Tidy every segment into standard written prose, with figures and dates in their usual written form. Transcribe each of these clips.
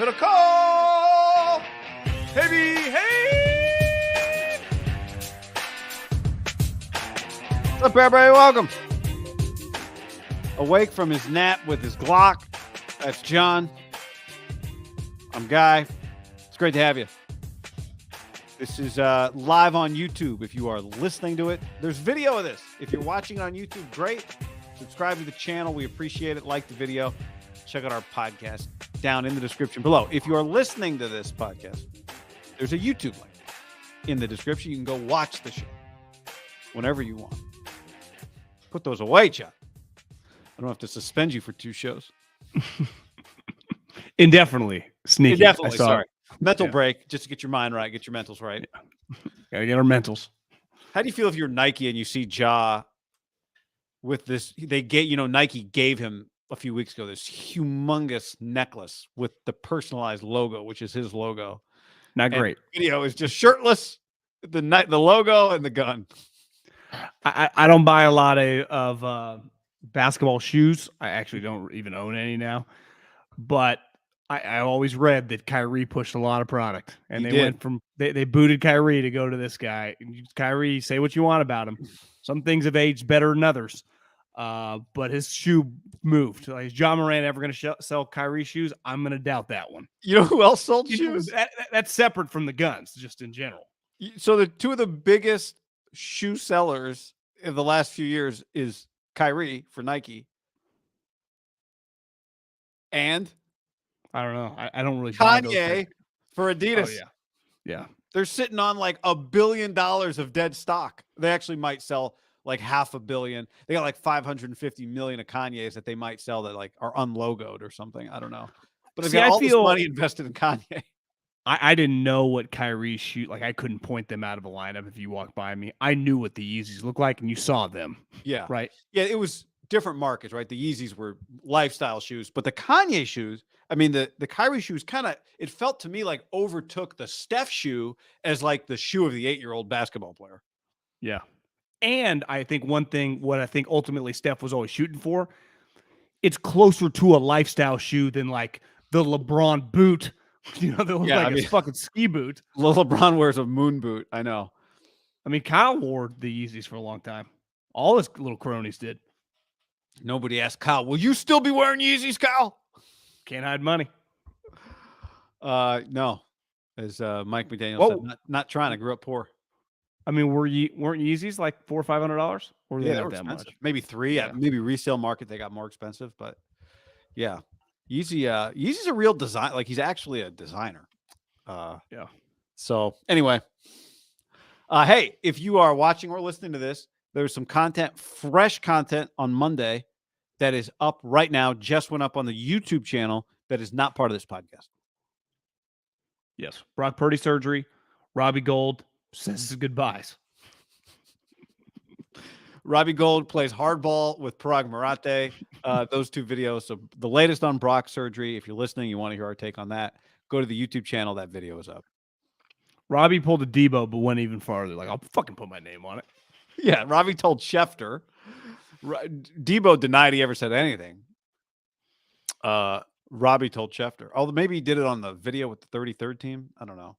MIDDLEKAUFF! Hey! What's up, everybody? Welcome. Awake from his nap with his Glock. That's John. I'm Guy. It's great to have you. This is live on YouTube. If you are listening to it, there's video of this. If you're watching on YouTube, great. Subscribe to the channel. We appreciate it. Like the video. Check out our podcast down in the description below. If you are listening to this podcast, there's a YouTube link in the description. You can go watch the show whenever you want. Put those away, Chuck. I don't have to suspend you for 2 shows. Indefinitely. Sneaky. Indefinitely, sorry. Mental break, just to get your mind right, get your mentals right. Yeah. Gotta get our mentals. How do you feel if you're Nike and you see Ja with this? Nike gave him a few weeks ago this humongous necklace with the personalized logo, which is his logo. Not great. The video is just shirtless, the logo and the gun. I don't buy a lot of basketball shoes. I actually don't even own any now. But I always read that Kyrie pushed a lot of product. And they booted Kyrie to go to this guy. Kyrie, say what you want about him. Some things have aged better than others. But his shoe moved. Like, is John Moran ever going to sell Kyrie shoes? I'm going to doubt that one. You know who else sold shoes? That's separate from the guns, just in general. So the two of the biggest shoe sellers in the last few years is Kyrie for Nike. And I don't know. I don't really. Kanye for Adidas. Oh, yeah. They're sitting on like $1 billion of dead stock. They actually might sell like $500 million. They got like 550 million of Kanye's that they might sell that like are unlogoed or something. I don't know. But they've got all this money invested in Kanye. I didn't know what Kyrie's shoe, like I couldn't point them out of a lineup if you walked by me. I knew what the Yeezys looked like, and you saw them. Yeah. Right? Yeah, it was different markets, right? The Yeezys were lifestyle shoes, but the Kanye shoes, I mean, the Kyrie shoes it felt to me like overtook the Steph shoe as like the shoe of the 8-year-old basketball player. Yeah. And I think what I think ultimately Steph was always shooting for, it's closer to a lifestyle shoe than like the LeBron boot. You know, they look like a fucking ski boot. LeBron wears a moon boot. I know. I mean, Kyle wore the Yeezys for a long time. All his little cronies did. Nobody asked Kyle, will you still be wearing Yeezys, Kyle? Can't hide money. No. As Mike McDaniel said, not trying. I grew up poor. I mean, weren't Yeezys like $400 or $500? Or they were that expensive. Much? Maybe $3. Yeah. Maybe resale market they got more expensive, but yeah. Yeezy's a real design. Like he's actually a designer. Yeah. So anyway, hey, if you are watching or listening to this, there's some content, fresh content on Monday that is up right now. Just went up on the YouTube channel that is not part of this podcast. Yes. Brock Purdy surgery. Robbie Gould says his goodbyes. Robbie Gould plays hardball with Parag Marate. Those 2 videos. So the latest on Brock surgery. If you're listening, you want to hear our take on that, go to the YouTube channel. That video is up. Robbie pulled a Debo, but went even farther. Like, I'll fucking put my name on it. Yeah, Robbie told Schefter. Debo denied he ever said anything. Robbie told Schefter. Although maybe he did it on the video with the 33rd team. I don't know.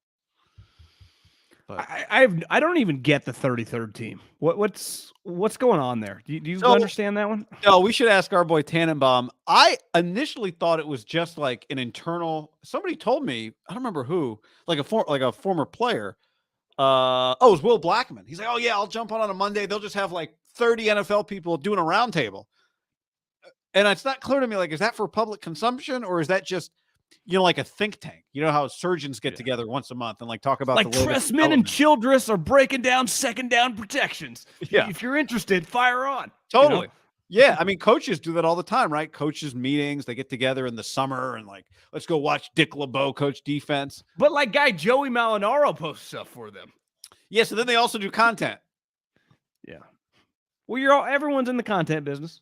But I don't even get the 33rd team. What's going on there? Do you understand that one? No, we should ask our boy Tannenbaum. I initially thought it was just like an internal. Somebody told me, I don't remember who, like a former player. It was Will Blackman. He's like, oh yeah, I'll jump on a Monday. They'll just have like 30 NFL people doing a roundtable. And it's not clear to me, like, is that for public consumption or is that just, like a think tank? You know how surgeons get together once a month and like talk about like Tressman and Childress are breaking down second down protections. Yeah. If you're interested, fire on. Totally. Yeah. I mean, coaches do that all the time, right? Coaches meetings, they get together in the summer and like, let's go watch Dick LeBeau coach defense. But like guy Joey Malinaro posts stuff for them. Yeah. So then they also do content. Yeah. Well, everyone's in the content business.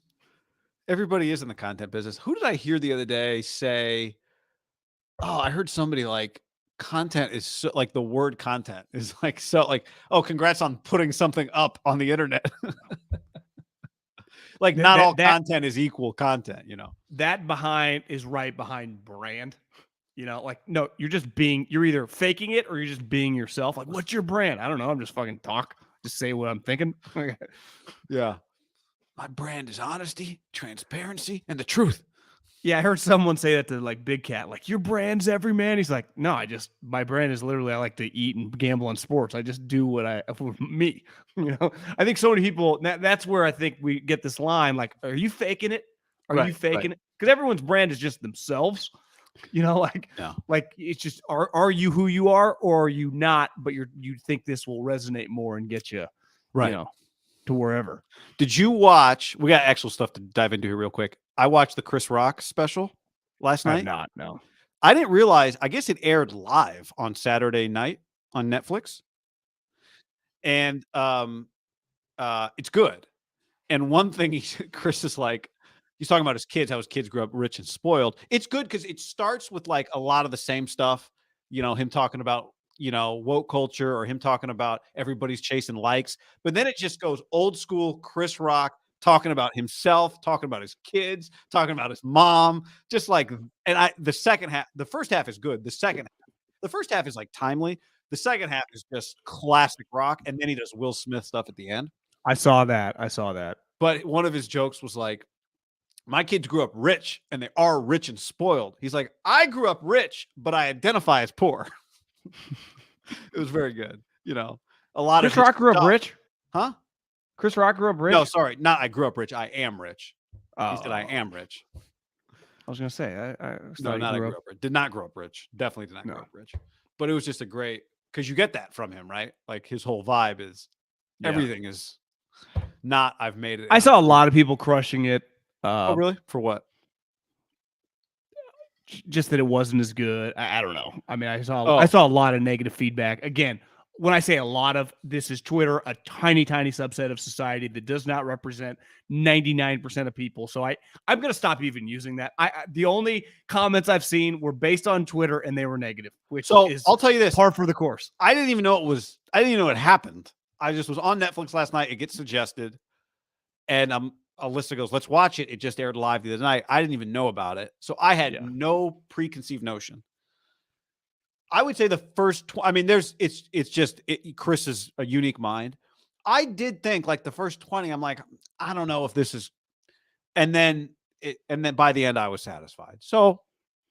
Everybody is in the content business. Who did I hear the other day say, I heard somebody like content is so, like the word content is like, so like, oh, congrats on putting something up on the internet. Like not all content is equal content, That is right behind brand. You know, like, no, you're either faking it or you're just being yourself. Like, what's your brand? I don't know. I'm just fucking just say what I'm thinking. Yeah. My brand is honesty, transparency, and the truth. Yeah, I heard someone say that to like Big Cat, like, your brand's every man. He's like, no, my brand is literally I like to eat and gamble on sports. I just do for me. You know, I think so many people that's where I think we get this line, like, are you faking it? Are you faking it? Because everyone's brand is just themselves. You know, like it's just are you who you are or are you not? But you think this will resonate more and get you, you know, to wherever. Did you watch? We got actual stuff to dive into here real quick. I watched the Chris Rock special last night. No. I didn't realize. I guess it aired live on Saturday night on Netflix, and it's good. And one thing Chris is like, he's talking about his kids, how his kids grew up rich and spoiled. It's good because it starts with like a lot of the same stuff. You know, him talking about, you know, woke culture or him talking about everybody's chasing likes. But then it just goes old school Chris Rock talking about himself, talking about his kids, talking about his mom, just like, and the first half is good. The first half is like timely. The second half is just classic Rock. And then he does Will Smith stuff at the end. I saw that. But one of his jokes was like, my kids grew up rich and they are rich and spoiled. He's like, I grew up rich, but I identify as poor. It was very good. You know, a lot Chris Rock grew up rich? Huh? Chris Rock grew up rich? No, sorry. Not I grew up rich. I am rich. He said I am rich. I was going to say. I grew up rich. Did not grow up rich. Definitely did not grow up rich. But it was just because you get that from him, right? Like his whole vibe is everything is not I've made it. I saw a lot of people crushing it. Oh, really? For what? Just that it wasn't as good. I don't know. I mean, I saw a lot of negative feedback. Again, when I say a lot of, this is Twitter, a tiny, tiny subset of society that does not represent 99% of people. So I'm going to stop even using that. The only comments I've seen were based on Twitter and they were negative, which is I'll tell you this, par for the course. I didn't even know it happened. I just was on Netflix last night. It gets suggested and Alyssa goes, let's watch it. It just aired live the other night. I didn't even know about it. So I had no preconceived notion. I would say the first, Chris is a unique mind. I did think like the first 20, I'm like, I don't know if this is, and then by the end I was satisfied. So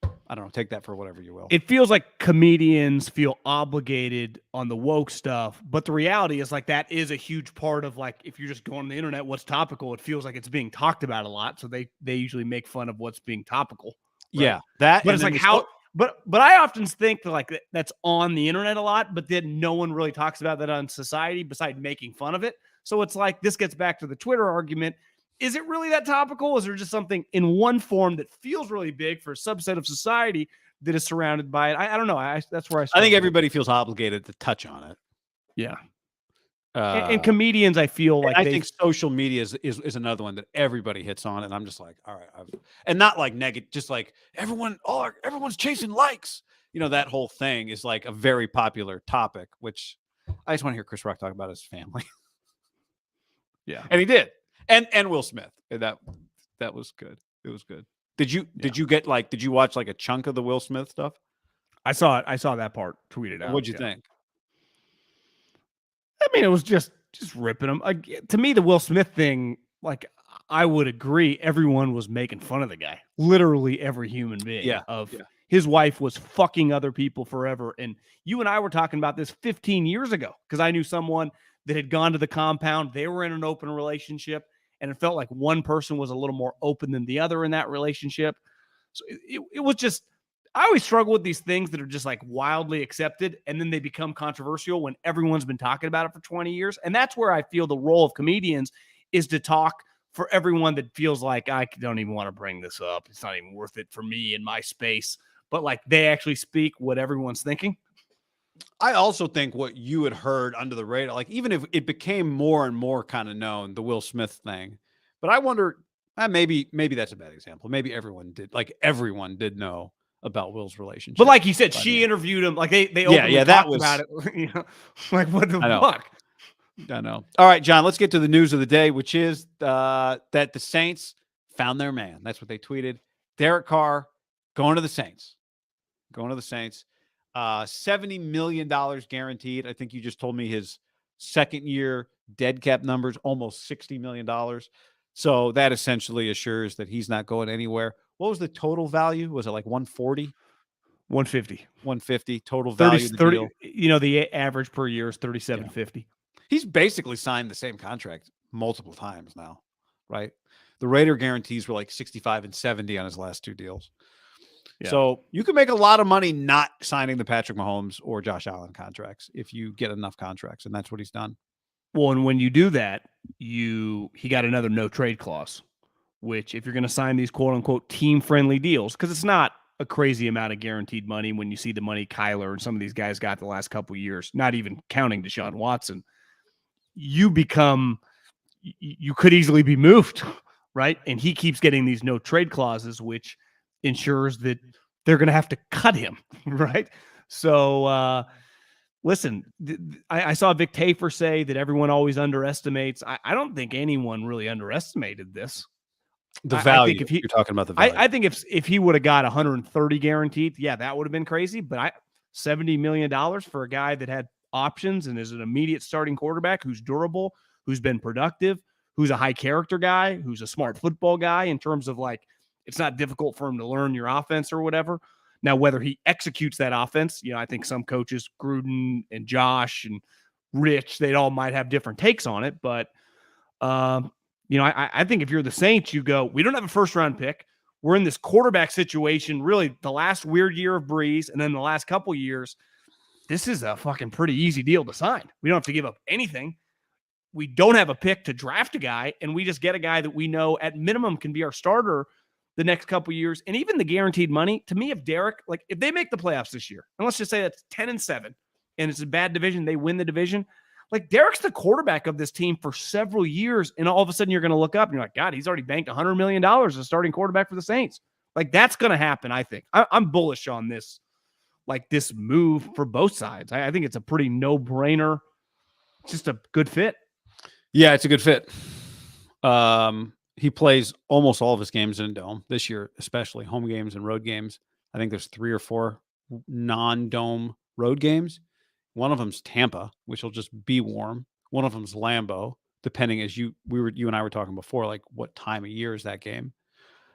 I don't know, take that for whatever you will. It feels like comedians feel obligated on the woke stuff, but the reality is like that is a huge part of like, if you're just going on the internet, what's topical, it feels like it's being talked about a lot. So they usually make fun of what's being topical. Right? Yeah. That, but it's like how, but I often think that like that's on the internet a lot, but then no one really talks about that on society besides making fun of it. So it's like, this gets back to the Twitter argument. Is it really that topical? Is there just something in one form that feels really big for a subset of society that is surrounded by it? I don't know. That's where I think everybody feels obligated to touch on it. Yeah. And comedians, I feel like I think social media is another one that everybody hits on, and I'm just like, all right, and not like negative, just like everyone's chasing likes. You know, that whole thing is like a very popular topic, which I just want to hear Chris Rock talk about his family. Yeah, and he did, and Will Smith. That was good. It was good. Did you watch like a chunk of the Will Smith stuff? I saw it. I saw that part tweeted out. What'd you think? I mean, it was just ripping him. To me, the Will Smith thing, like, I would agree. Everyone was making fun of the guy. Literally every human being. His wife was fucking other people forever. And you and I were talking about this 15 years ago because I knew someone that had gone to the compound. They were in an open relationship, and it felt like one person was a little more open than the other in that relationship. So it was just, I always struggle with these things that are just like wildly accepted and then they become controversial when everyone's been talking about it for 20 years. And that's where I feel the role of comedians is to talk for everyone that feels like I don't even want to bring this up. It's not even worth it for me in my space, but like they actually speak what everyone's thinking. I also think what you had heard under the radar, like even if it became more and more kind of known, the Will Smith thing, but I wonder, maybe that's a bad example. Maybe everyone did know about Will's relationship. But like you said, she interviewed him. Like they openly talked about it. You know, like what the fuck? I know. All right, John, let's get to the news of the day, which is that the Saints found their man. That's what they tweeted. Derek Carr going to the Saints. Going to the Saints. $70 million guaranteed. I think you just told me his second year dead cap numbers, almost $60 million. So that essentially assures that he's not going anywhere. What was the total value? Was it like 140? 150. 150 total value of the 30, deal. the average per year is 37.50. He's basically signed the same contract multiple times now, right? The Raider guarantees were like 65 and 70 on his last two deals. Yeah. So you can make a lot of money not signing the Patrick Mahomes or Josh Allen contracts if you get enough contracts, and that's what he's done. Well, and when you do that, he got another no trade clause, which if you're going to sign these quote unquote team friendly deals, because it's not a crazy amount of guaranteed money when you see the money Kyler and some of these guys got the last couple of years, not even counting Deshaun Watson, you could easily be moved, right? And he keeps getting these no trade clauses, which ensures that they're going to have to cut him, right? So, listen, I saw Vic Tafer say that everyone always underestimates. I don't think anyone really underestimated this. The value. I think if you're talking about the value. I think if he would have got 130 guaranteed, yeah, that would have been crazy. But $70 million for a guy that had options and is an immediate starting quarterback who's durable, who's been productive, who's a high character guy, who's a smart football guy in terms of like, it's not difficult for him to learn your offense or whatever. Now, whether he executes that offense, I think some coaches, Gruden and Josh and Rich, they all might have different takes on it. But, I think if you're the Saints, you go, we don't have a first-round pick. We're in this quarterback situation, really the last weird year of Breeze, and then the last couple years, this is a fucking pretty easy deal to sign. We don't have to give up anything. We don't have a pick to draft a guy, and we just get a guy that we know at minimum can be our starter the next couple years. And even the guaranteed money, to me, if they make the playoffs this year, and let's just say that's 10-7, and it's a bad division, they win the division, like Derek's the quarterback of this team for several years, and all of a sudden you're going to look up and you're like, God, he's already banked $100 million as a starting quarterback for the Saints. Like that's going to happen, I think. I'm bullish on this, like this move for both sides. I think it's a pretty no-brainer. It's just a good fit. Yeah, it's a good fit. He plays almost all of his games in a dome this year, especially home games and road games. I think there's 3 or 4 non-dome road games. One of them's Tampa, which will just be warm. One of them's Lambeau, depending as you and I were talking before, like what time of year is that game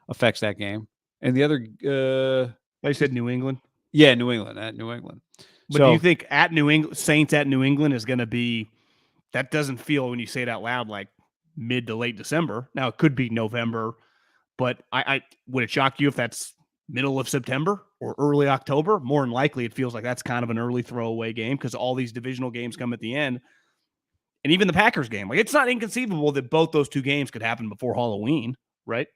affects that game. And the other, I said New England. Yeah, New England at New England. But do you think at New England, Saints at New England is going to be? That doesn't feel when you say it out loud like mid to late December. Now it could be November, but I would it shock you if that's middle of September or early October? More than likely, it feels like that's kind of an early throwaway game because all these divisional games come at the end. And even the Packers game, like it's not inconceivable that both those two games could happen before Halloween, right?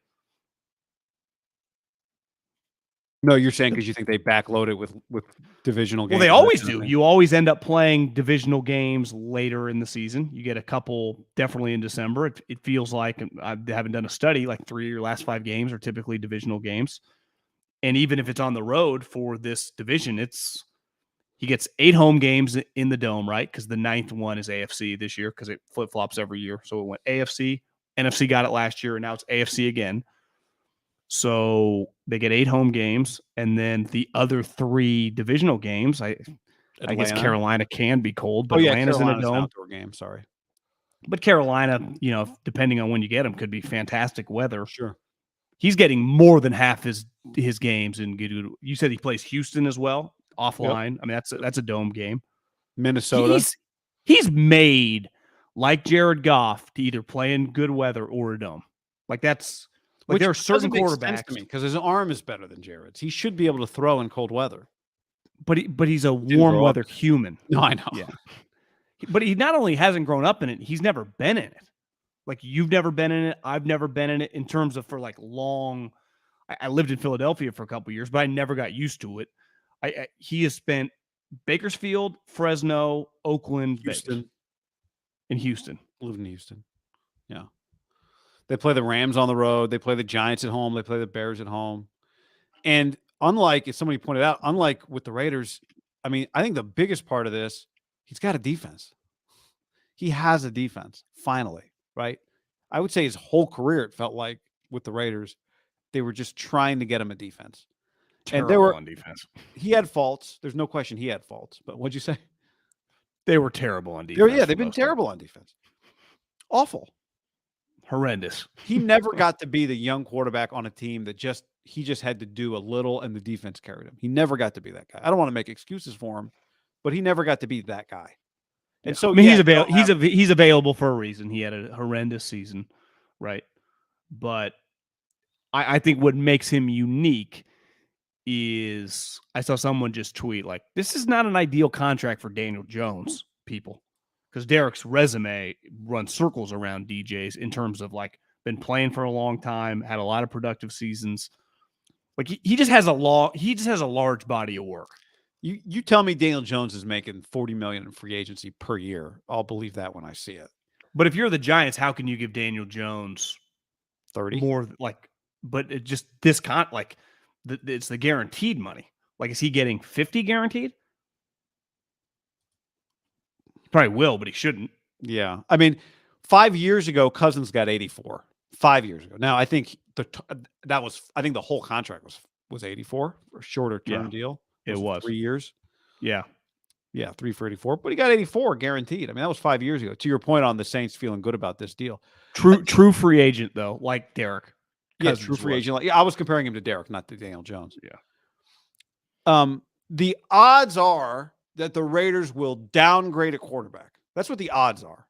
No, you're saying because you think they backload it with divisional games. Well, they always do. You always end up playing divisional games later in the season. You get a couple definitely in December. It feels like, I haven't done a study, like 3 of your last 5 games are typically divisional games. And even if it's on the road for this division, he gets 8 home games in the dome, right? Because the 9th one is AFC this year because it flip-flops every year. So it went AFC, NFC got it last year, and now it's AFC again. So they get 8 home games, and then the other 3 divisional games. I guess Carolina can be cold, but Atlanta's in a dome. Outdoor game, sorry. But Carolina, depending on when you get them, could be fantastic weather. Sure. He's getting more than half his games in. You said he plays Houston as well, offline. Yep. I mean, that's a dome game. Minnesota. He's made like Jared Goff to either play in good weather or a dome. Like that's. Like there are certain quarterbacks to me because his arm is better than Jared's. He should be able to throw in cold weather. But he's a warm weather human. No, I know. Yeah. But he not only hasn't grown up in it, he's never been in it. Like you've never been in it. I've never been in it in terms of for like long. I lived in Philadelphia for a couple of years, but I never got used to it. He has spent Bakersfield, Fresno, Oakland, Houston. In Houston. Lived in Houston. Yeah. They play the Rams on the road. They play the Giants at home. They play the Bears at home. And unlike, as somebody pointed out, unlike with the Raiders, I mean, I think the biggest part of this, he's got a defense. He has a defense, finally, right? I would say his whole career, it felt like with the Raiders, they were just trying to get him a defense. Terrible on defense. He had faults. There's no question he had faults. But what'd you say? They were terrible on defense. Yeah, they've been terrible on defense. Awful. Horrendous. He never got to be the young quarterback on a team that he just had to do a little and the defense carried him. He never got to be that guy. I don't want to make excuses for him, but he never got to be that guy. And so I mean, he's available for a reason. He had a horrendous season, right? But I think what makes him unique is I saw someone just tweet like, this is not an ideal contract for Daniel Jones, people. Because Derek's resume runs circles around DJ's in terms of like been playing for a long time, had a lot of productive seasons. Like he just has a large body of work. You tell me Daniel Jones is making $40 million in free agency per year. I'll believe that when I see it. But if you're the Giants, how can you give Daniel Jones 30 more? Like, but it just it's the guaranteed money. Like, is he getting 50 guaranteed? He probably will, but he shouldn't. Yeah, I mean, 5 years ago, Cousins got 84. 5 years ago. Now I think I think the whole contract was 84 for a shorter term deal. It was 3 years. Yeah. 3 for 84, but he got 84 guaranteed. I mean, that was 5 years ago. To your point on the Saints feeling good about this deal. True free agent though, like Derek. Cousins true free agent. I was comparing him to Derek, not to Daniel Jones. Yeah. The odds are that the Raiders will downgrade a quarterback. That's what the odds are.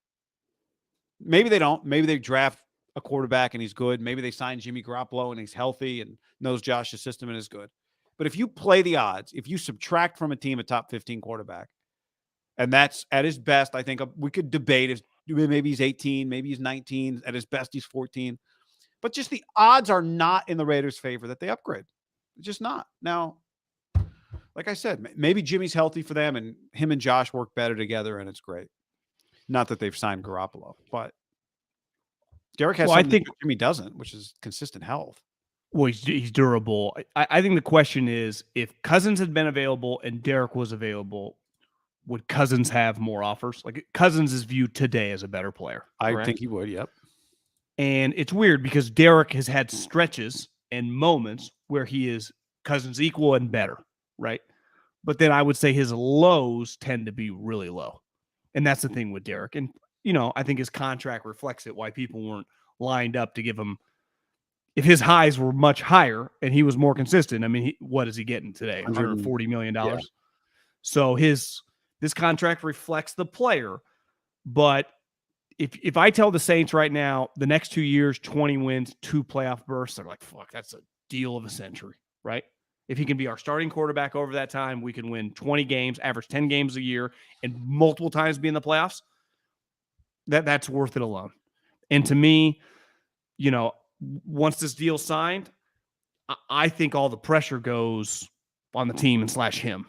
Maybe they don't. Maybe they draft a quarterback and he's good. Maybe they sign Jimmy Garoppolo and he's healthy and knows Josh's system and is good. But if you play the odds, if you subtract from a team a top 15 quarterback, and that's at his best, I think we could debate if maybe he's 18, maybe he's 19. At his best, he's 14. But just the odds are not in the Raiders' favor that they upgrade. It's just not. Now, like I said, maybe Jimmy's healthy for them and him and Josh work better together and it's great. Not that they've signed Garoppolo, but Derek has something that Jimmy doesn't, which is consistent health. Well, he's durable. I think the question is, if Cousins had been available and Derek was available, would Cousins have more offers? Like Cousins is viewed today as a better player. Correct? I think he would, yep. And it's weird because Derek has had stretches and moments where he is Cousins equal and better, right? But then I would say his lows tend to be really low. And that's the thing with Derek. And, I think his contract reflects it, why people weren't lined up to give him. If his highs were much higher and he was more consistent, I mean, what is he getting today? $140 million. Yeah. So this contract reflects the player. But if I tell the Saints right now, the next 2 years, 20 wins, 2 playoff berths, they're like, fuck, that's a deal of a century, right? If he can be our starting quarterback over that time, we can win 20 games, average 10 games a year, and multiple times be in the playoffs. That's worth it alone. And to me, once this deal's signed, I think all the pressure goes on the team and / him.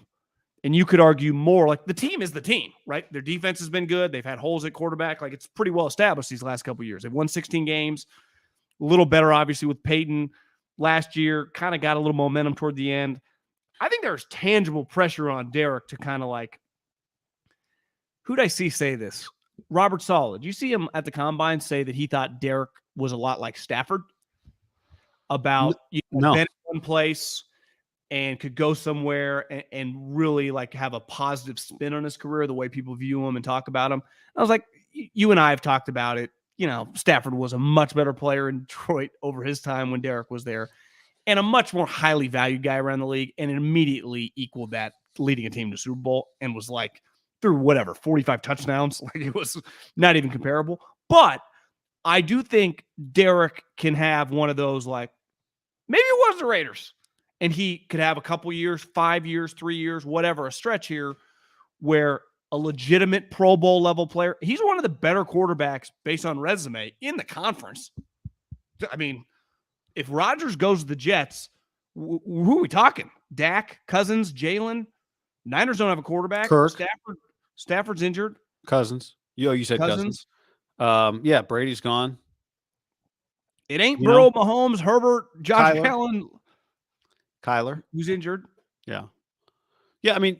And you could argue more like the team is the team, right? Their defense has been good. They've had holes at quarterback. Like it's pretty well established these last couple of years. They've won 16 games, a little better, obviously, with Peyton last year, kind of got a little momentum toward the end. I think there's tangible pressure on Derek to kind of like, who'd I see say this? Robert Saleh. Did you see him at the Combine say that he thought Derek was a lot like Stafford about been in one place and could go somewhere and really like have a positive spin on his career, the way people view him and talk about him. I was like, you and I have talked about it. Stafford was a much better player in Detroit over his time when Derek was there and a much more highly valued guy around the league, and immediately equaled that, leading a team to Super Bowl, and was like through 45 touchdowns. Like it was not even comparable. But I do think Derek can have one of those, like maybe it was the Raiders and he could have a couple years, 5 years, 3 years, whatever, a stretch here where a legitimate Pro Bowl level player. He's one of the better quarterbacks based on resume in the conference. I mean, if Rodgers goes to the Jets, who are we talking? Dak, Cousins, Jalen. Niners don't have a quarterback. Kirk. Stafford's injured. Cousins. You said Cousins. Yeah, Brady's gone. It ain't Burrow, Mahomes, Herbert, Josh Allen. Kyler. Who's injured. Yeah. Yeah, I mean,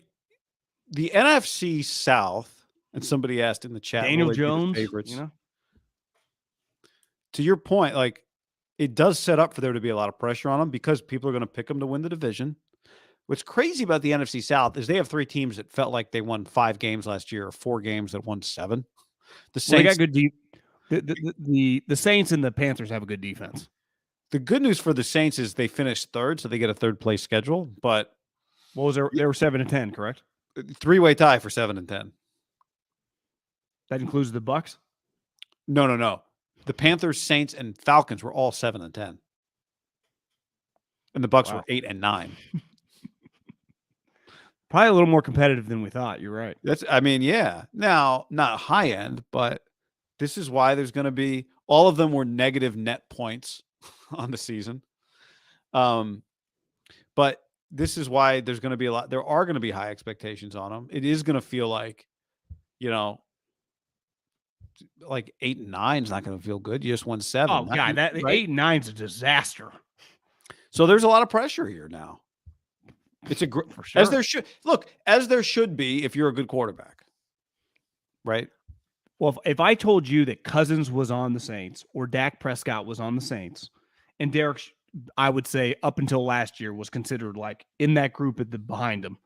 the NFC South, and somebody asked in the chat, Daniel Jones, favorites. To your point, like it does set up for there to be a lot of pressure on them because people are going to pick them to win the division. What's crazy about the NFC South is they have 3 teams that felt like they won 5 games last year, or 4 games that won 7. The Well, they got Saints. good the Saints and the Panthers have a good defense. The good news for the Saints is they finished 3rd, so they get a 3rd place schedule. But what was there? They were 7-10, correct? 3-way tie for 7 and 10. That includes the Bucks. No. The Panthers, Saints, and Falcons were all 7 and 10, and the Bucks were 8 and 9. Probably a little more competitive than we thought. You're right. Yeah. Now, not high end, but this is why there's going to be all of them were negative net points on the season. But this is why there's going to be a lot. There are going to be high expectations on them. It is going to feel like, like 8 and 9 is not going to feel good. You just won 7. Oh, God, that right? 8 and 9 is a disaster. So there's a lot of pressure here now. It's for sure. As there should be if you're a good quarterback, right? Well, if I told you that Cousins was on the Saints or Dak Prescott was on the Saints, and Derek, I would say up until last year was considered like in that group behind him,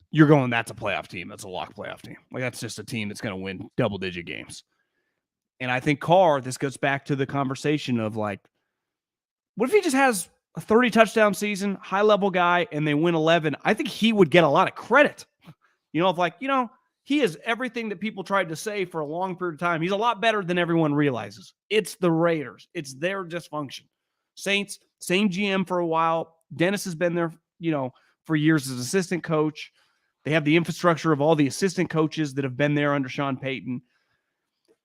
you're going, that's a playoff team. That's a lock playoff team. Like that's just a team that's going to win double-digit games. And I think Carr, this goes back to the conversation of like, what if he just has a 30 touchdown season, high level guy, and they win 11? I think he would get a lot of credit. He is everything that people tried to say for a long period of time. He's a lot better than everyone realizes. It's the Raiders. It's their dysfunction. Saints, same GM for a while. Dennis has been there, for years as assistant coach. They have the infrastructure of all the assistant coaches that have been there under Sean Payton.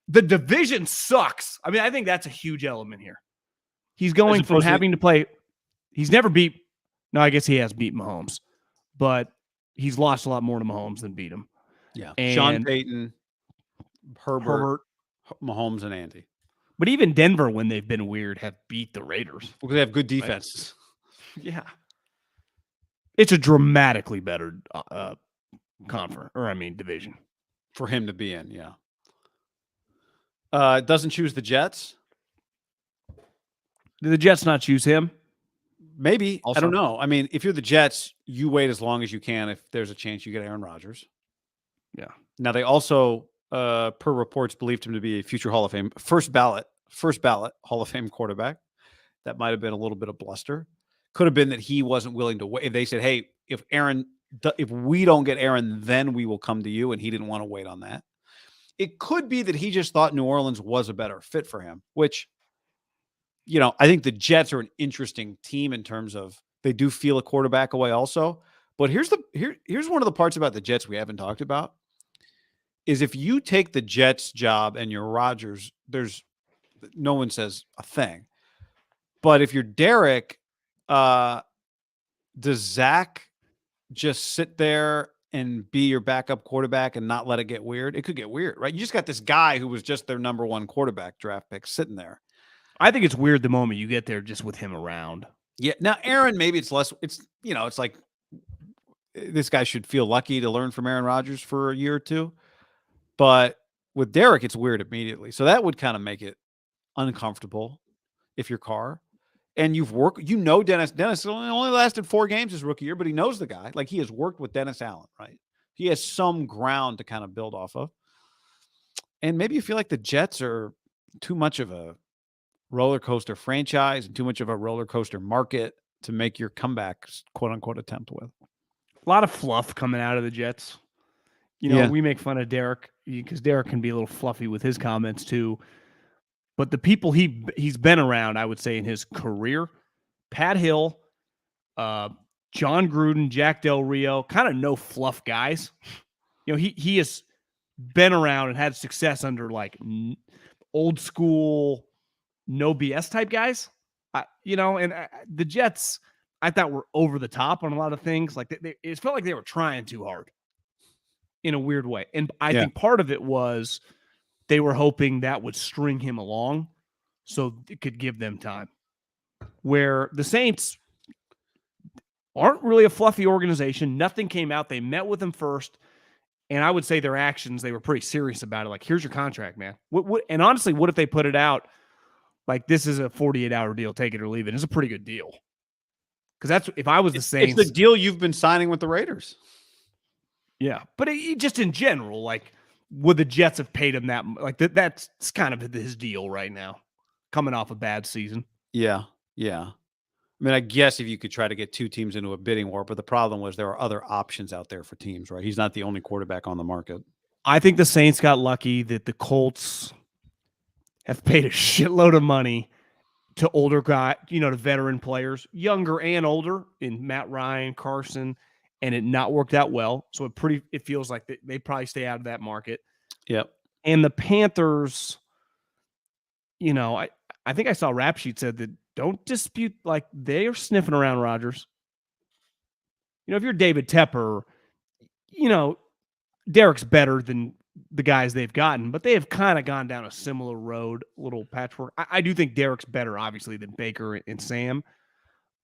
The division sucks. I mean, I think that's a huge element here. He's going from having to play. He's never beat. No, I guess he has beat Mahomes, but he's lost a lot more to Mahomes than beat him. Yeah. And Sean Payton, Herbert, Mahomes, and Andy. But even Denver, when they've been weird, have beat the Raiders. Because they have good defenses. Right? Yeah. It's a dramatically better division. For him to be in, yeah. Doesn't choose the Jets. Did the Jets not choose him? Maybe. Also, I don't know. I mean, if you're the Jets, you wait as long as you can if there's a chance you get Aaron Rodgers. Yeah. Now, they also, per reports, believed him to be a future Hall of Fame, first ballot Hall of Fame quarterback. That might have been a little bit of bluster. Could have been that he wasn't willing to wait. They said, hey, if we don't get Aaron, then we will come to you. And he didn't want to wait on that. It could be that he just thought New Orleans was a better fit for him, which, I think the Jets are an interesting team in terms of they do feel a quarterback away also. But here's one of the parts about the Jets we haven't talked about is if you take the Jets job and you're Rodgers, no one says a thing. But if you're Derek, does Zach just sit there and be your backup quarterback and not let it get weird? It could get weird, right? You just got this guy who was just their number 1 quarterback draft pick sitting there. I think it's weird the moment you get there just with him around. Yeah. Now, Aaron, maybe it's less. It's like this guy should feel lucky to learn from Aaron Rodgers for a year or two. But with Derek, it's weird immediately. So that would kind of make it uncomfortable if you're Carr. And you've worked, Dennis. Dennis only lasted 4 games his rookie year, but he knows the guy. Like he has worked with Dennis Allen, right? He has some ground to kind of build off of. And maybe you feel like the Jets are too much of a roller coaster franchise and too much of a roller coaster market to make your comeback, quote unquote, attempt with. A lot of fluff coming out of the Jets. We make fun of Derek because Derek can be a little fluffy with his comments too. But the people he's been around, I would say in his career, Pat Hill, John Gruden, Jack Del Rio, kind of no fluff guys. He has been around and had success under like old school, no BS type guys, the Jets, I thought were over the top on a lot of things. Like it felt like they were trying too hard in a weird way. And I think part of it was they were hoping that would string him along so it could give them time. Where the Saints aren't really a fluffy organization. Nothing came out. They met with him first. And I would say their actions, they were pretty serious about it. Like, here's your contract, man. And honestly, what if they put it out like this is a 48-hour deal, take it or leave it? It's a pretty good deal. Because that's if I was the It's Saints. the deal you've been signing with the Raiders. Yeah, but just in general, like, would the Jets have paid him that? Like that's kind of his deal right now, coming off a bad season. Yeah, yeah. I mean, I guess if you could try to get two teams into a bidding war, but the problem was there are other options out there for teams, right? He's not the only quarterback on the market. I think the Saints got lucky that the Colts have paid a shitload of money to older to veteran players, younger and older, in Matt Ryan, Carson, and it not worked out well. So it feels like they probably stay out of that market. Yep. And the Panthers, I think I saw Rap Sheet said that don't dispute, like, they are sniffing around Rodgers. If you're David Tepper, Derek's better than the guys they've gotten, but they have kind of gone down a similar road, little patchwork. I do think Derek's better, obviously, than Baker and Sam,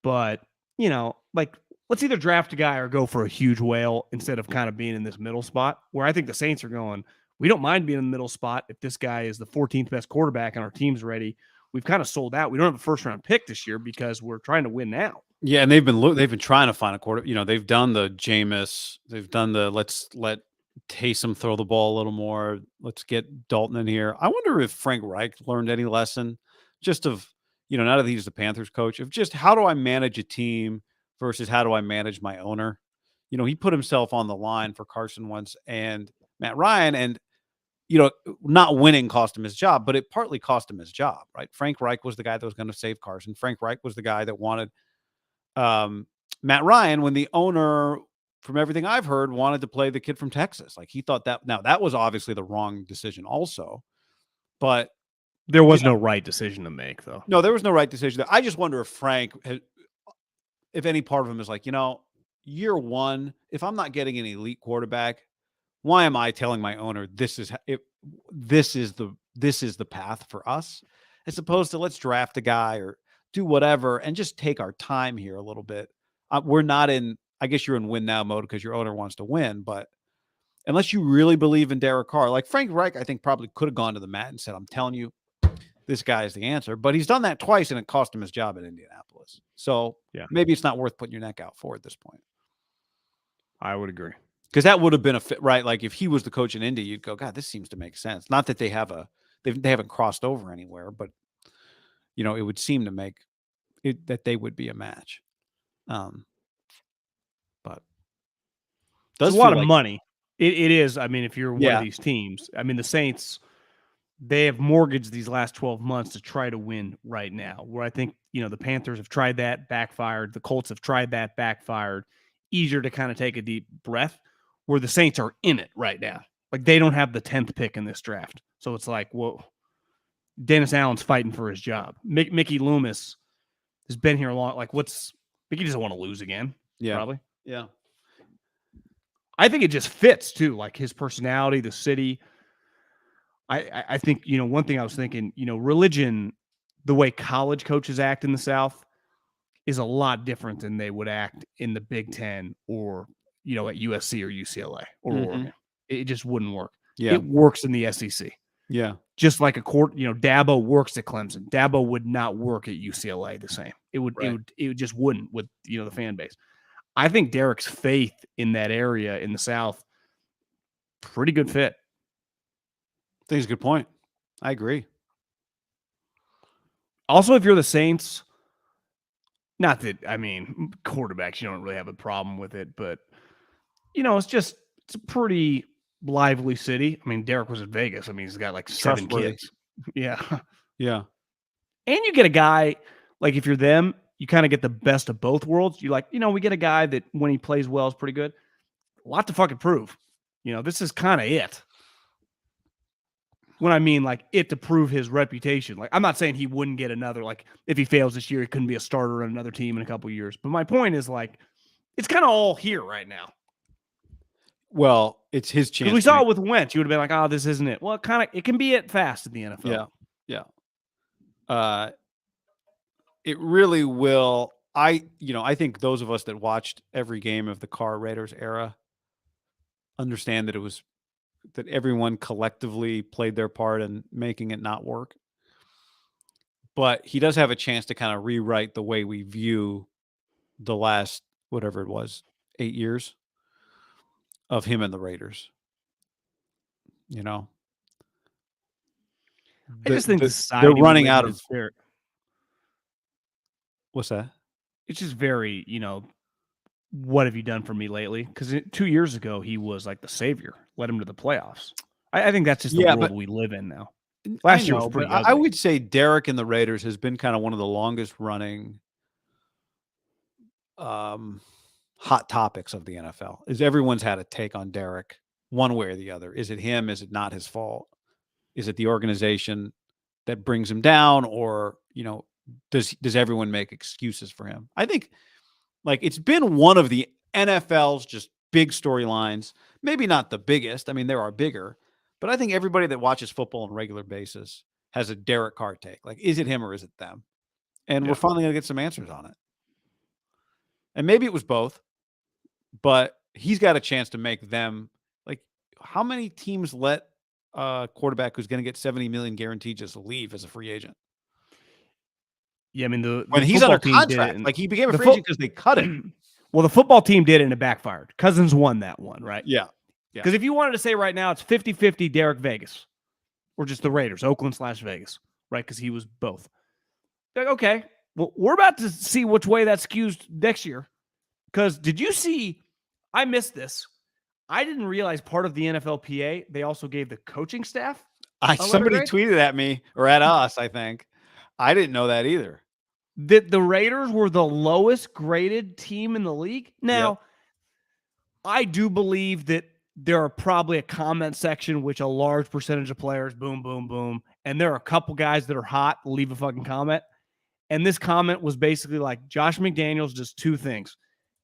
but let's either draft a guy or go for a huge whale instead of kind of being in this middle spot, where I think the Saints are going, we don't mind being in the middle spot if this guy is the 14th best quarterback and our team's ready. We've kind of sold out. We don't have a first round pick this year because we're trying to win now. Yeah, and they've been trying to find a quarter. They've done the Jameis. They've done the let's let Taysom throw the ball a little more. Let's get Dalton in here. I wonder if Frank Reich learned any lesson, just of now that he's the Panthers coach, of just how do I manage a team versus how do I manage my owner. He put himself on the line for Carson Wentz and Matt Ryan, and not winning cost him his job, but it partly cost him his job, right? Frank Reich was the guy that was going to save Carson. Frank Reich was the guy that wanted Matt Ryan when the owner, from everything I've heard, wanted to play the kid from Texas. Like, he thought that. Now, that was obviously the wrong decision also, but there was no right decision to make, though. No, there was no right decision there. I just wonder if Frank, if any part of him is like, year one, if I'm not getting an elite quarterback, why am I telling my owner this is the path for us, as opposed to let's draft a guy or do whatever and just take our time here a little bit. We're not in, I guess you're in win now mode because your owner wants to win, but unless you really believe in Derek Carr, like Frank Reich, I think probably could have gone to the mat and said, I'm telling you, this guy is the answer. But he's done that twice and it cost him his job in Indianapolis. So yeah, maybe it's not worth putting your neck out for at this point. I would agree. Because that would have been a fit, right? Like, if he was the coach in Indy, you'd go, God, this seems to make sense. Not that they haven't crossed over anywhere, but it would seem to make it that they would be a match. But it's a lot of money. It is. I mean, if you're one of these teams, I mean, the Saints, they have mortgaged these last 12 months to try to win right now. Where I think, the Panthers have tried that, backfired. The Colts have tried that, backfired. Easier to kind of take a deep breath, where the Saints are in it right now. Like, they don't have the 10th pick in this draft. So it's like, whoa, Dennis Allen's fighting for his job. Mickey Loomis has been here a long. Like, Mickey doesn't want to lose again. Yeah. Probably. Yeah. I think it just fits too, like his personality, the city. I think, one thing I was thinking, religion, the way college coaches act in the South is a lot different than they would act in the Big Ten or, at USC or UCLA or Oregon. It just wouldn't work. Yeah. It works in the SEC. Yeah. Just like Dabo works at Clemson. Dabo would not work at UCLA the same. It would just wouldn't with, the fan base. I think Derek's faith in that area in the South, pretty good fit. I think it's a good point. I agree. Also, if you're the Saints, not that, I mean, quarterbacks, you don't really have a problem with it, but, it's a pretty lively city. I mean, Derek was in Vegas. I mean, he's got like 7 kids. Yeah. Yeah. And you get a guy, like, if you're them, you kind of get the best of both worlds. You're like, we get a guy that when he plays well is pretty good. A lot to fucking prove. This is kind of it. When I mean, like, it to prove his reputation. Like, I'm not saying he wouldn't get another, like, if he fails this year, he couldn't be a starter on another team in a couple of years. But my point is, like, it's kind of all here right now. Well, it's his chance. Because we saw it with Wentz. You would have been like, oh, this isn't it. Well, it can be it fast in the NFL. Yeah. Yeah. It really will. I think those of us that watched every game of the Carr Raiders era understand that everyone collectively played their part in making it not work. But he does have a chance to kind of rewrite the way we view the last, whatever it was, 8 years of him and the Raiders. You know, I just think the they're society we running live out in of is very, what's that? it's just very, what have you done for me lately? Because 2 years ago, he was like the savior, led him to the playoffs. I think that's just the Yeah, world but we live in now. I Last year was know, but pretty I ugly. would say Derek and the Raiders has been kind of one of the longest running hot topics of the NFL. Is everyone's had a take on Derek one way or the other. Is it him? Is it not his fault? Is it the organization that brings him down, or does everyone make excuses for him? I think like it's been one of the NFL's just big storylines. Maybe not the biggest. I mean, there are bigger, but I think everybody that watches football on a regular basis has a Derek Carr take. Like, is it him or is it them? And we're finally going to get some answers on it. And maybe it was both, but he's got a chance to make them like. How many teams let a quarterback who's going to get 70 million guaranteed just leave as a free agent? Yeah, I mean When the he's football under team did it, contract, and like he became a the free agent because they cut him. well, the football team did it and it backfired. Cousins won that one, right? Yeah. Because if you wanted to say right now, it's 50-50 Derek Vegas, or just the Raiders, Oakland/Vegas, right? Because he was both. Like, okay, well, we're about to see which way that skews next year. Because did you see? I missed this. I didn't realize part of the NFLPA, they also gave the coaching staff. Somebody tweeted at me or at us, I think. I didn't know that either. That the Raiders were the lowest graded team in the league. Now, I do believe that there are probably a comment section, which a large percentage of players, boom, boom, boom. And there are a couple guys that are hot, leave a fucking comment. And this comment was basically like, Josh McDaniels does two things.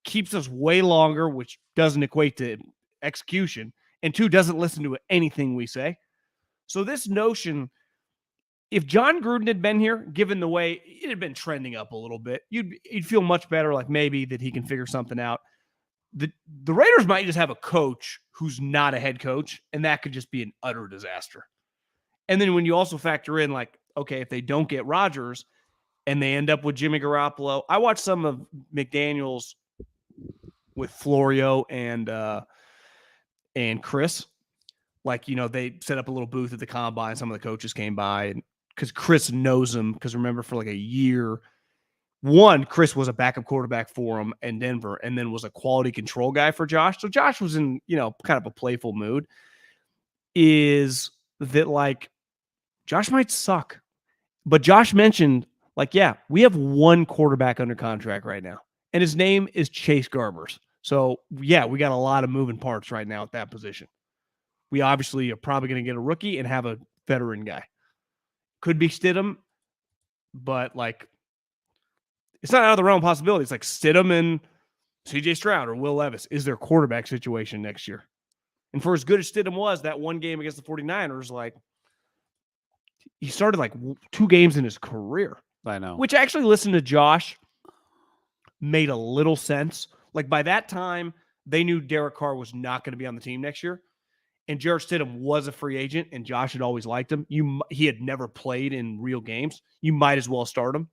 Keeps us way longer, which doesn't equate to execution. And two, doesn't listen to anything we say. So this notion, if John Gruden had been here, given the way it had been trending up a little bit, you'd feel much better, like maybe that he can figure something out. The Raiders might just have a coach who's not a head coach, and that could just be an utter disaster. And then when you also factor in, like, okay, if they don't get Rodgers and they end up with Jimmy Garoppolo, I watched some of McDaniels with Florio and Chris. Like, they set up a little booth at the combine. Some of the coaches came by, and because Chris knows him, because remember, for like a year, Chris was a backup quarterback for him in Denver, and then was a quality control guy for Josh. So Josh was in, kind of a playful mood. Is that like Josh might suck, but Josh mentioned, like, yeah, we have one quarterback under contract right now, and his name is Chase Garbers. So yeah, we got a lot of moving parts right now at that position. We obviously are probably going to get a rookie and have a veteran guy. Could be Stidham, but like, it's not out of the realm of possibility. It's like Stidham and CJ Stroud or Will Levis is their quarterback situation next year. And for as good as Stidham was, that one game against the 49ers, like, he started like 2 games in his career. I know. Which actually, listening to Josh, made a little sense. Like, by that time, they knew Derek Carr was not going to be on the team next year. And Jarrett Stidham was a free agent, and Josh had always liked him. He had never played in real games. You might as well start him.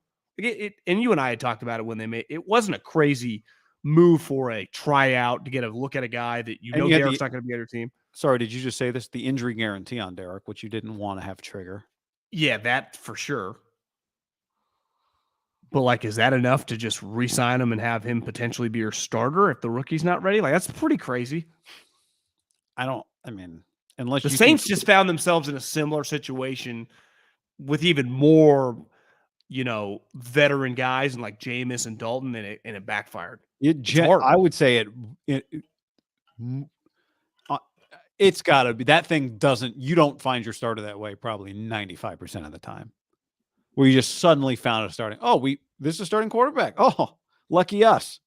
And you and I had talked about it when they made it. Wasn't a crazy move for a tryout to get a look at a guy that Derek's not going to be on your team. Sorry, did you just say this? The injury guarantee on Derek, which you didn't want to have trigger. Yeah, that for sure. But, like, is that enough to just re-sign him and have him potentially be your starter if the rookie's not ready? Like, that's pretty crazy. Unless the Saints just found themselves in a similar situation with even more, veteran guys and like Jameis and Dalton, and it backfired. I would say it's got to be that thing you don't find your starter that way probably 95% of the time, where you just suddenly found a starting. This is a starting quarterback. Oh, lucky us.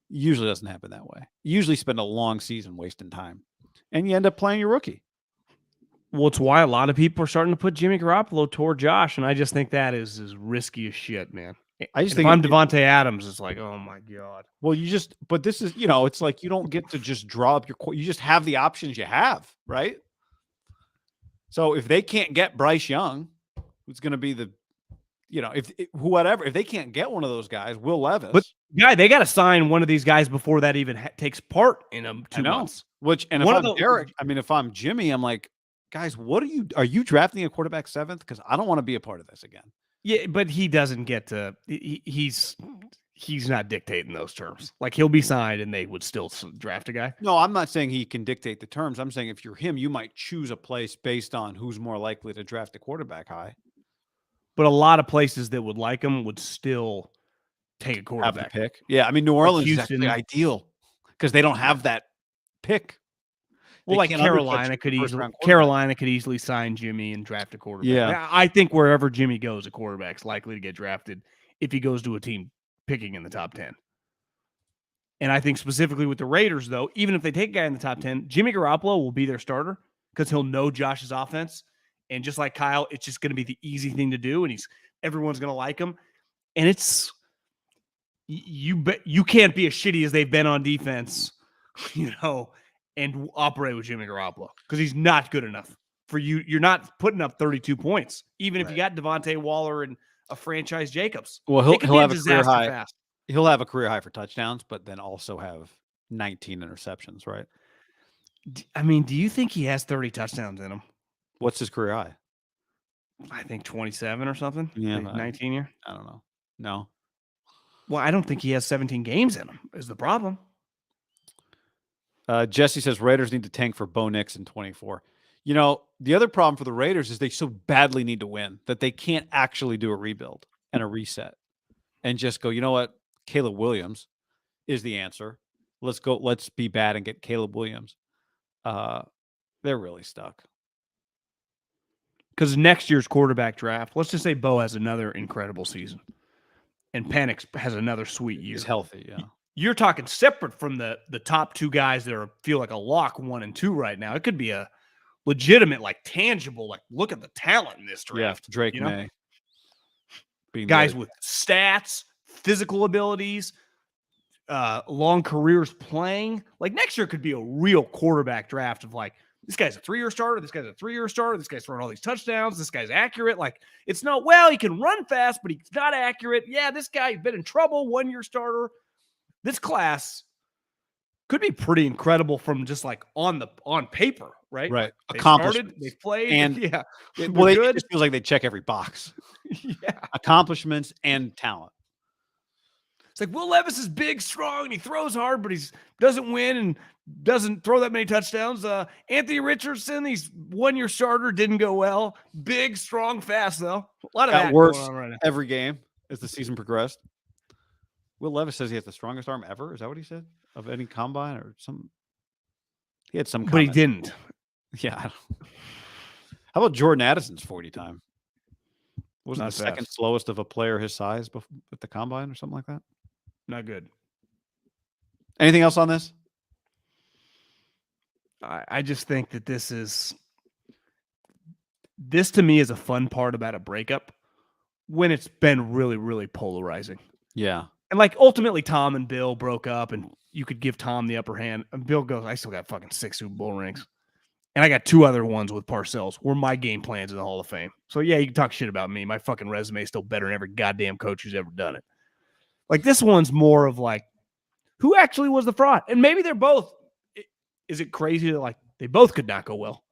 Usually doesn't happen that way. You usually spend a long season wasting time, and you end up playing your rookie. Well, it's why a lot of people are starting to put Jimmy Garoppolo toward Josh, and I just think that is risky as shit, man. I just think if I'm Devontae Adams, it's like, oh my God. Well, but this is, it's like you don't get to just draw up you just have the options you have, right? So if they can't get Bryce Young, who's going to be the if they can't get one of those guys, Will Levis. But yeah, they got to sign one of these guys before that even takes part in 2 months. And if I'm Derek, if I'm Jimmy, I'm like, guys, are you drafting a quarterback 7th? Because I don't want to be a part of this again. Yeah, but he doesn't get to. He's not dictating those terms. Like, he'll be signed, and they would still draft a guy. No, I'm not saying he can dictate the terms. I'm saying if you're him, you might choose a place based on who's more likely to draft a quarterback high. But a lot of places that would like him would still take a quarterback. Have the pick. Yeah, New Orleans is actually ideal because they don't have that pick. Well, like Carolina could easily sign Jimmy and draft a quarterback. Yeah, I think wherever Jimmy goes, a quarterback's likely to get drafted if he goes to a team picking in the top 10. And I think specifically with the Raiders, though, even if they take a guy in the top 10, Jimmy Garoppolo will be their starter because he'll know Josh's offense. And just like Kyle, it's just going to be the easy thing to do, and everyone's going to like him. And it's you can't be as shitty as they've been on defense, and operate with Jimmy Garoppolo because he's not good enough for you. You're not putting up 32 points, even if you got Devontae Waller and a franchise Jacobs. Well, he'll have a career high. Fast. He'll have a career high for touchdowns, but then also have 19 interceptions, right? Do you think he has 30 touchdowns in him? What's his career high? I think 27 or something. Yeah, 19 year. I don't know. No. Well, I don't think he has 17 games in him. Is the problem? Jesse says Raiders need to tank for Bo Nix in 24. The other problem for the Raiders is they so badly need to win that they can't actually do a rebuild and a reset and just go, you know what? Caleb Williams is the answer. Let's go. Let's be bad and get Caleb Williams. They're really stuck. Because next year's quarterback draft, let's just say Bo has another incredible season and Penix has another sweet year. He's healthy, yeah. You're talking separate from the top 2 guys that feel like a lock 1 and 2 right now. It could be a legitimate, tangible, look at the talent in this draft. Yeah, Drake May. Guys with stats, physical abilities, long careers playing. Next year could be a real quarterback draft of this guy's a 3-year starter, this guy's a 3-year starter, this guy's throwing all these touchdowns, this guy's accurate. It's not, he can run fast, but he's not accurate. Yeah, this guy's been in trouble, 1-year starter. This class could be pretty incredible from just on paper, right? Right. They started, they played, and yeah. It just feels like they check every box. Yeah. Accomplishments and talent. It's Will Levis is big, strong, and he throws hard, but he doesn't win and doesn't throw that many touchdowns. Anthony Richardson, he's 1-year starter, didn't go well. Big, strong, fast, though. A lot of that worse going on right now. Every game as the season progressed. Will Levis says he has the strongest arm ever. Is that what he said? Of any combine or something? He had some comment. But he didn't. Yeah. How about Jordan Addison's 40 time? Wasn't Not the second slowest of a player his size at the combine or something like that? Not good. Anything else on this? I just think that this to me is a fun part about a breakup when it's been really, really polarizing. Yeah. And ultimately Tom and Bill broke up and you could give Tom the upper hand. And Bill goes, I still got fucking 6 Super Bowl rings. And I got 2 other ones with Parcells where my game plan's in the Hall of Fame. So yeah, you can talk shit about me. My fucking resume is still better than every goddamn coach who's ever done it. This one's more of who actually was the fraud? And maybe they're both. Is it crazy that they both could not go well?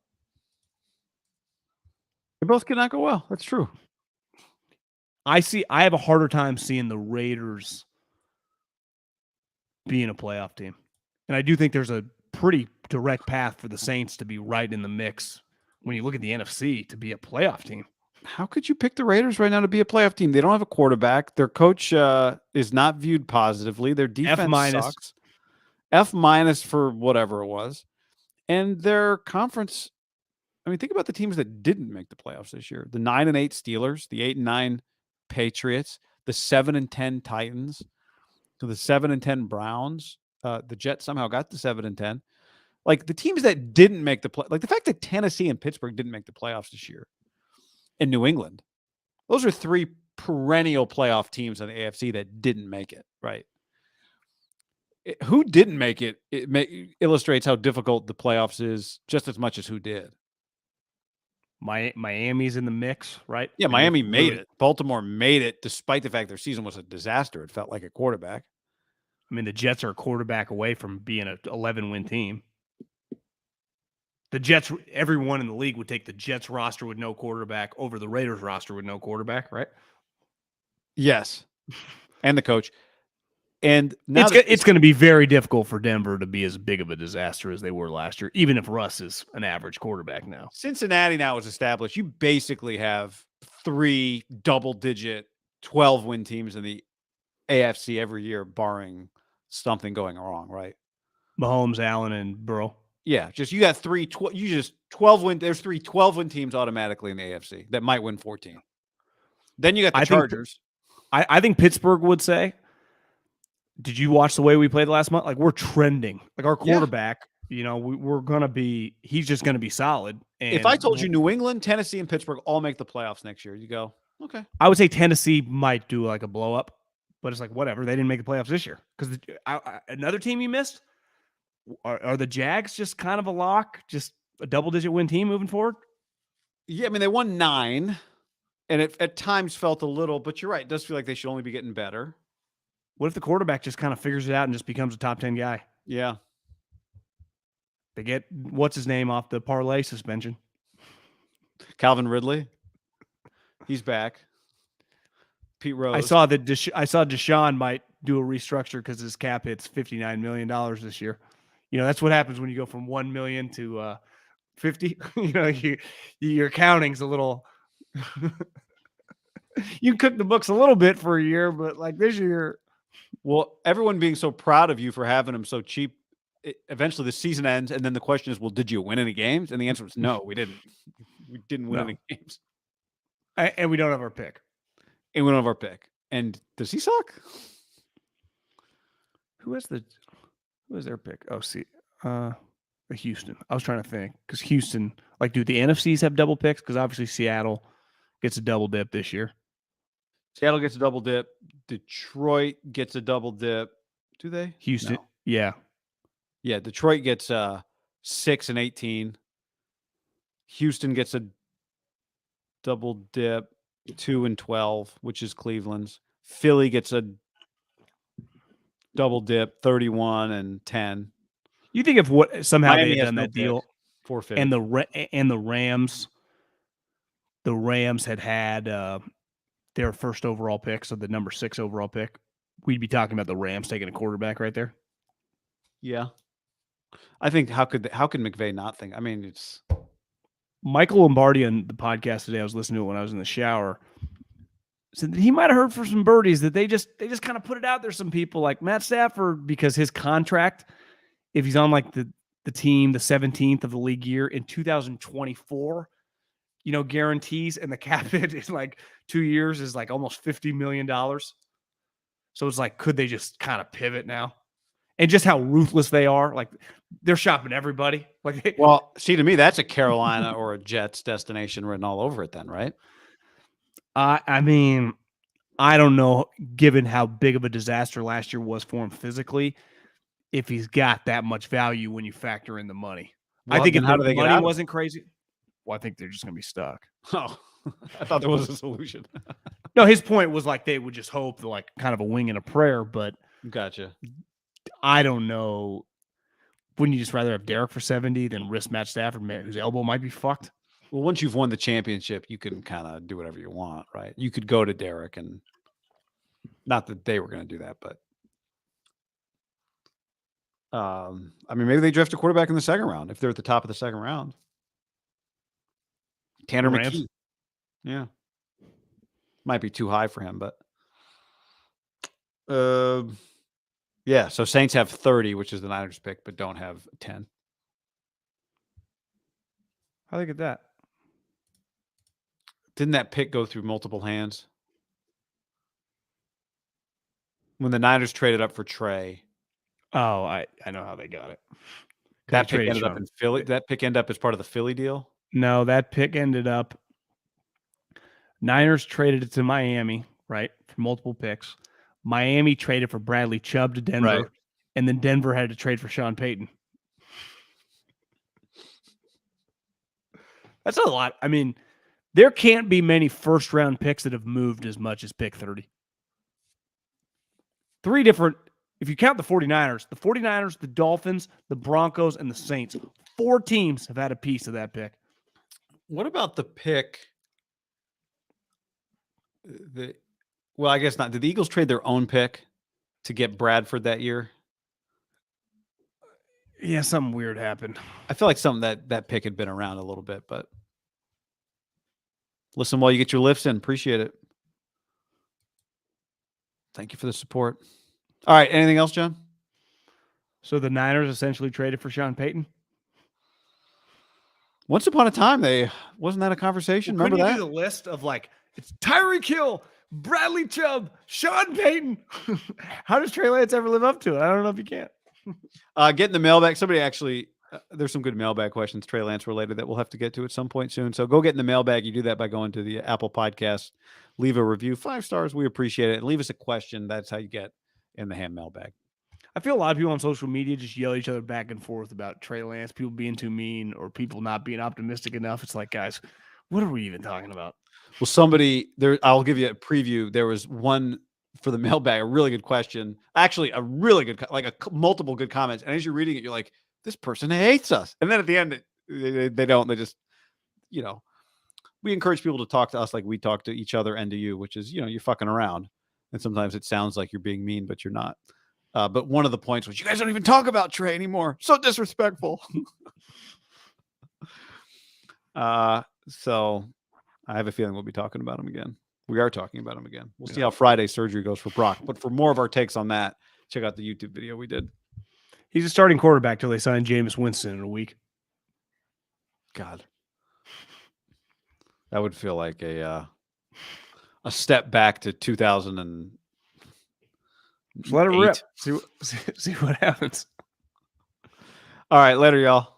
They both could not go well. That's true. I have a harder time seeing the Raiders being a playoff team. And I do think there's a pretty direct path for the Saints to be right in the mix when you look at the NFC to be a playoff team. How could you pick the Raiders right now to be a playoff team? They don't have a quarterback. Their coach is not viewed positively. Their defense sucks. F- for whatever it was. And their conference, think about the teams that didn't make the playoffs this year. The 9-8 Steelers, the 8-9 Patriots, the 7-10 Titans, the 7-10 Browns. The Jets somehow got the 7-10. The teams that didn't make the play, the fact that Tennessee and Pittsburgh didn't make the playoffs this year, and New England, those are 3 perennial playoff teams in the AFC that didn't make it. Right? Who didn't make it? Illustrates how difficult the playoffs is, just as much as who did. Miami's in the mix, right? Yeah, Like, Miami made it. Baltimore made it despite the fact their season was a disaster. It felt like a quarterback. I mean, the Jets are a quarterback away from being an 11-win team. The Jets, everyone in the league would take the Jets roster with no quarterback over the Raiders roster with no quarterback, right? Yes. And the coach. And now it's going to be very difficult for Denver to be as big of a disaster as they were last year, even if Russ is an average quarterback now. Cincinnati now is established. You basically have 3 double-digit 12-win teams in the AFC every year, barring something going wrong, right? Mahomes, Allen, and Burrow. Yeah, just you got 12 win. There's 3 12-win teams automatically in the AFC that might win 14. Then you got the Chargers. I think Pittsburgh would say, did you watch the way we played last month? Like, we're trending. Like, our quarterback, we're going to be – he's just going to be solid. And if I told you New England, Tennessee, and Pittsburgh all make the playoffs next year, you go, okay. I would say Tennessee might do like a blow-up, but it's like, whatever. They didn't make the playoffs this year. Because another team you missed, are the Jags just kind of a lock, just a double-digit win team moving forward? Yeah, I mean, they won 9, and it at times felt a little – but you're right. It does feel like they should only be getting better. What if the quarterback just kind of figures it out and just becomes a top 10 guy? Yeah. They get, what's his name, off the parlay suspension? Calvin Ridley. He's back. Pete Rose. I saw Deshaun might do a restructure because his cap hits $59 million this year. That's what happens when you go from 1 million to 50. Your accounting's a little you cook the books a little bit for a year, but like this year. Well, everyone being so proud of you for having him so cheap, eventually the season ends, and then the question is, well, did you win any games? And the answer was no, we didn't. We didn't win any games. And we don't have our pick. And we don't have our pick. And does he suck? Who has their pick? Oh, see, Houston. I was trying to think because Houston, like, do the NFCs have double picks? Because obviously Seattle gets a double dip this year. Seattle gets a double dip. Detroit gets a double dip. Do they? Houston, no. Yeah. Yeah, Detroit gets 6 and 18. Houston gets a double dip, 2 and 12, which is Cleveland's. Philly gets a double dip, 31 and 10. You think if what somehow Miami they had done that deal, forfeit, and the Rams had their first overall pick, so the number 6 overall pick, we'd be talking about the Rams taking a quarterback right there. Yeah, I think how could McVay not think? I mean, it's Michael Lombardi on the podcast today. I was listening to it when I was in the shower. Said that he might have heard from some birdies that they just kind of put it out there. Some people like Matt Stafford, because his contract, if he's on like the team, the 17th of the league year in 2024, guarantees, and the cap hit is like 2 years is like almost $50 million. So it's like, could they just kind of pivot now? And just how ruthless they are. Like, they're shopping everybody. Well, see, to me, that's a Carolina or a Jets destination written all over it then, right? I mean, I don't know, given how big of a disaster last year was for him physically, if he's got that much value when you factor in the money. Well, I think if the money wasn't crazy, I think they're just going to be stuck. Oh, I thought there was a solution. No, his point was like they would just hope, like kind of a wing and a prayer, but gotcha. I don't know. Wouldn't you just rather have Derek for 70 than risk Matt Stafford, whose elbow might be fucked? Well, once you've won the championship, you can kind of do whatever you want, right? You could go to Derek, and not that they were going to do that, but I mean, maybe they draft a quarterback in the second round if they're at the top of the second round. Tanner McKee. Yeah. Might be too high for him, but yeah, so Saints have 30, which is the Niners pick, but don't have 10. How they get that? Didn't that pick go through multiple hands? When the Niners traded up for Trey. Oh, I know how they got it. That pick ended up in Philly. That pick ended up as part of the Philly deal? No, that pick ended up. Niners traded it to Miami, right, for multiple picks. Miami traded for Bradley Chubb to Denver, right, and then Denver had to trade for Sean Payton. That's a lot. I mean, there can't be many first-round picks that have moved as much as pick 30. 3 different, if you count the 49ers, the Dolphins, the Broncos, and the Saints, 4 teams have had a piece of that pick. What about the pick? Well, I guess not. Did the Eagles trade their own pick to get Bradford that year? Yeah, something weird happened. I feel like that pick had been around a little bit, but listen while you get your lifts in. Appreciate it. Thank you for the support. All right. Anything else, John? So the Niners essentially traded for Sean Payton? Once upon a time, wasn't that a conversation? Well, Remember that? Do the list of like, it's Tyreek Hill, Bradley Chubb, Sean Payton. How does Trey Lance ever live up to it? I don't know if you can. Get in the mailbag. Somebody actually, there's some good mailbag questions, Trey Lance related, that we'll have to get to at some point soon. So go get in the mailbag. You do that by going to the Apple Podcast, leave a review, 5 stars. We appreciate it. And leave us a question. That's how you get in the ham mailbag. I feel a lot of people on social media just yell at each other back and forth about Trey Lance, people being too mean or people not being optimistic enough. It's like, guys, what are we even talking about? Well, somebody there, I'll give you a preview. There was one for the mailbag, a really good question. Actually, a really good, multiple good comments. And as you're reading it, you're like, this person hates us. And then at the end, they don't. They just, we encourage people to talk to us like we talk to each other and to you, which is, you're fucking around. And sometimes it sounds like you're being mean, but you're not. But one of the points was, you guys don't even talk about Trey anymore. So disrespectful. So I have a feeling we'll be talking about him again. We are talking about him again. We'll see how Friday's surgery goes for Brock. But for more of our takes on that, check out the YouTube video we did. He's a starting quarterback till they sign Jameis Winston in a week. God. That would feel like a step back to 2000 and just let it rip. See what happens. All right, later, y'all.